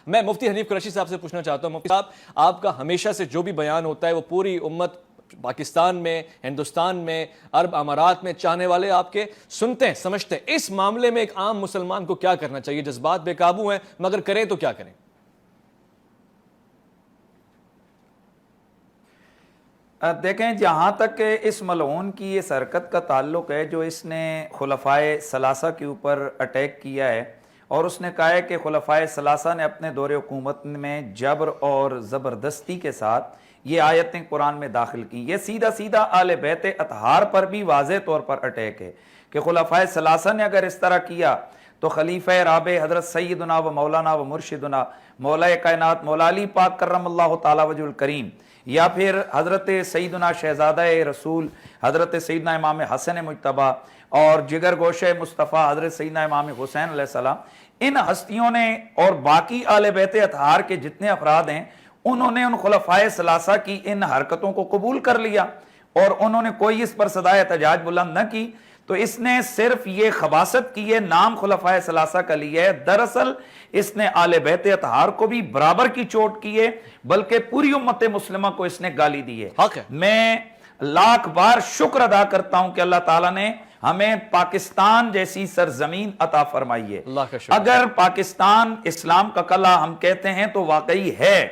میں مفتی حنیف قریشی صاحب سے پوچھنا چاہتا ہوں، مفتی صاحب آپ کا ہمیشہ سے جو بھی بیان ہوتا ہے وہ پوری امت پاکستان میں، ہندوستان میں، عرب امارات میں چاہنے والے آپ کے سنتے ہیں، سمجھتے ہیں۔ اس معاملے میں ایک عام مسلمان کو کیا کرنا چاہیے؟ جذبات بے قابو ہیں مگر کریں تو کیا کریں؟ دیکھیں، جہاں تک کہ اس ملعون کی اس حرکت کا تعلق ہے جو اس نے خلفائے ثلاثہ کے اوپر اٹیک کیا ہے، اور اس نے کہا ہے کہ خلفائے ثلاثہ نے اپنے دور حکومت میں جبر اور زبردستی کے ساتھ یہ آیتیں قرآن میں داخل کی، یہ سیدھا سیدھا آل بیت اطہار پر بھی واضح طور پر اٹیک ہے کہ خلفائے ثلاثہ نے اگر اس طرح کیا تو خلیفہ رابع حضرت سیدنا و مولانا و مرشدنا مولا کائنات مولا علی پاک کرم اللہ تعالی وجہ الکریم، یا پھر حضرت سیدنا شہزادہ رسول حضرت سیدنا امام حسن مجتبی اور جگر گوشہ مصطفیٰ حضرت سیدنا امام حسین علیہ السلام، ان ہستیوں نے اور باقی آل بیت اطہار کے جتنے افراد ہیں انہوں نے ان خلفائے ثلاثہ کی ان حرکتوں کو قبول کر لیا اور انہوں نے کوئی اس پر صدائے احتجاج بلند نہ کی۔ تو اس نے صرف یہ خباثت کی ہے، نام خلفائے ثلاثہ کا لیا ہے، دراصل اس نے آل بیت اطہار کو بھی برابر کی چوٹ کی ہے، بلکہ پوری امت مسلمہ کو اس نے گالی دی ہے۔ حق ہے۔ میں لاکھ بار شکر ادا کرتا ہوں کہ اللہ تعالیٰ نے ہمیں پاکستان جیسی سرزمین عطا فرمائی ہے۔ اللہ کا شکر۔ اگر پاکستان اسلام کا قلعہ ہم کہتے ہیں تو واقعی ہے،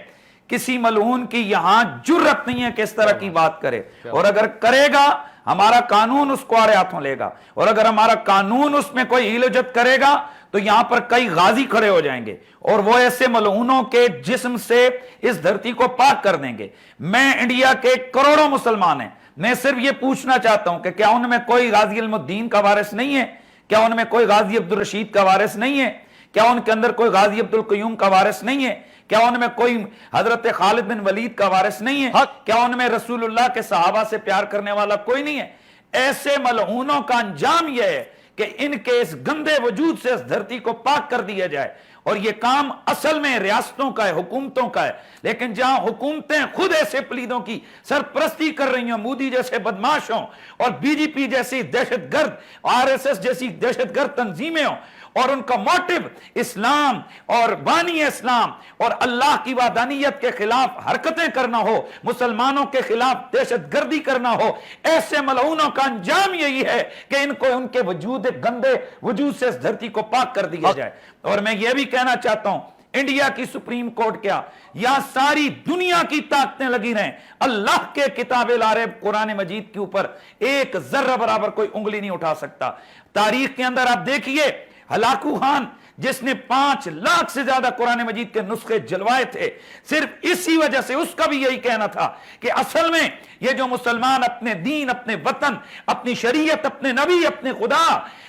کسی ملعون کی یہاں جرت نہیں ہے کہ اس طرح کی بات کرے، اور اگر کرے گا ہمارا قانون اس کو آڑے ہاتھوں لے گا، اور اگر ہمارا قانون اس میں کوئی ہیل و جت کرے گا تو یہاں پر کئی غازی کھڑے ہو جائیں گے اور وہ ایسے ملعونوں کے جسم سے اس دھرتی کو پاک کر دیں گے۔ میں انڈیا کے کروڑوں مسلمان ہیں، میں صرف یہ پوچھنا چاہتا ہوں کہ کیا ان میں کوئی غازی علم الدین کا وارث نہیں ہے؟ کیا ان میں کوئی غازی عبدالرشید کا وارث نہیں ہے؟ کیا ان کے اندر کوئی غازی عبدالقیوم کا وارث نہیں ہے؟ کیا ان میں کوئی حضرت خالد بن ولید کا وارث نہیں ہے؟ کیا ان میں رسول اللہ کے صحابہ سے پیار کرنے والا کوئی نہیں ہے؟ ایسے ملعونوں کا انجام یہ ہے کہ ان کے اس گندے وجود سے اس دھرتی کو پاک کر دیا جائے، اور یہ کام اصل میں ریاستوں کا ہے، حکومتوں کا ہے، لیکن جہاں حکومتیں خود ایسے پلیدوں کی سرپرستی کر رہی ہیں، مودی جیسے بدماشوں اور بی جے پی جیسی دہشت گرد، آر ایس ایس جیسی دہشت گرد تنظیمیں ہوں، اور ان کا موٹو اسلام اور بانی اسلام اور اللہ کی وحدانیت کے خلاف حرکتیں کرنا ہو، مسلمانوں کے خلاف دہشت گردی کرنا ہو، ایسے ملعونوں کا انجام یہی ہے کہ ان کو ان کے وجود گندے وجود سے اس دھرتی کو پاک کر دیا جائے۔ اور میں یہ بھی کہنا چاہتا ہوں، انڈیا کی سپریم کورٹ کیا، یہاں ساری دنیا کی طاقتیں لگی رہیں، اللہ کے کتاب العرب قرآن مجید کے اوپر ایک ذرہ برابر کوئی انگلی نہیں اٹھا سکتا۔ تاریخ کے اندر آپ دیکھیے، ہلاکو خان جس نے 5 لاکھ سے زیادہ قرآن مجید کے نسخے جلوائے تھے، صرف اسی وجہ سے اس کا بھی یہی کہنا تھا کہ اصل میں یہ جو مسلمان اپنے دین، اپنے وطن، اپنی شریعت، اپنے نبی، اپنے خدا،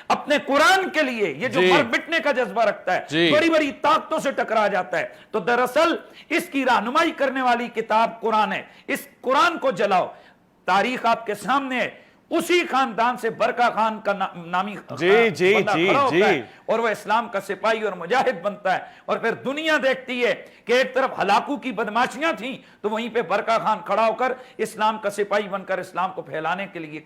اپنے قرآن کے لیے یہ جو مر مٹنے کا جذبہ رکھتا ہے، بڑی بڑی طاقتوں سے ٹکرا جاتا ہے، تو دراصل اس کی رہنمائی کرنے والی کتاب قرآن ہے۔ اس قرآن کو جلاؤ۔ تاریخ آپ کے سامنے ہے، اسی خاندان سے برکہ خان کا نامی بندہ کھڑا ہوتا ہے اور وہ اسلام کا سپاہی اور مجاہد بنتا ہے، اور پھر دنیا دیکھتی ہے کہ ایک طرف ہلاکو کی بدماشیاں تھیں تو وہیں پہ برکہ خان کھڑا ہو کر اسلام کا سپاہی بن کر اسلام کو پھیلانے کے لیے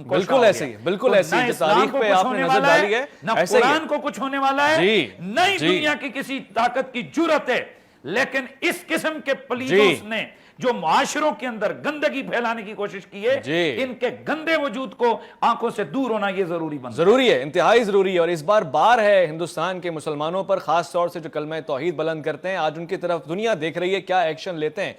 بالکل ایسے ہی، بالکل ایسے ہی، تاریخ پہ آپ نے نظر ڈالی ہے، نہ قرآن کو کچھ ہونے والا ہے، نہ ہی دنیا کی کسی طاقت کی جرت ہے۔ لیکن اس قسم کے پلیدوں نے جو معاشروں کے اندر گندگی پھیلانے کی کوشش کی ہے، ان کے گندے وجود کو آنکھوں سے دور ہونا یہ ضروری ہے، انتہائی ضروری ہے۔ اور اس بار ہے ہندوستان کے مسلمانوں پر، خاص طور سے جو کلمہ توحید بلند کرتے ہیں، آج ان کی طرف دنیا دیکھ رہی ہے، کیا ایکشن لیتے ہیں۔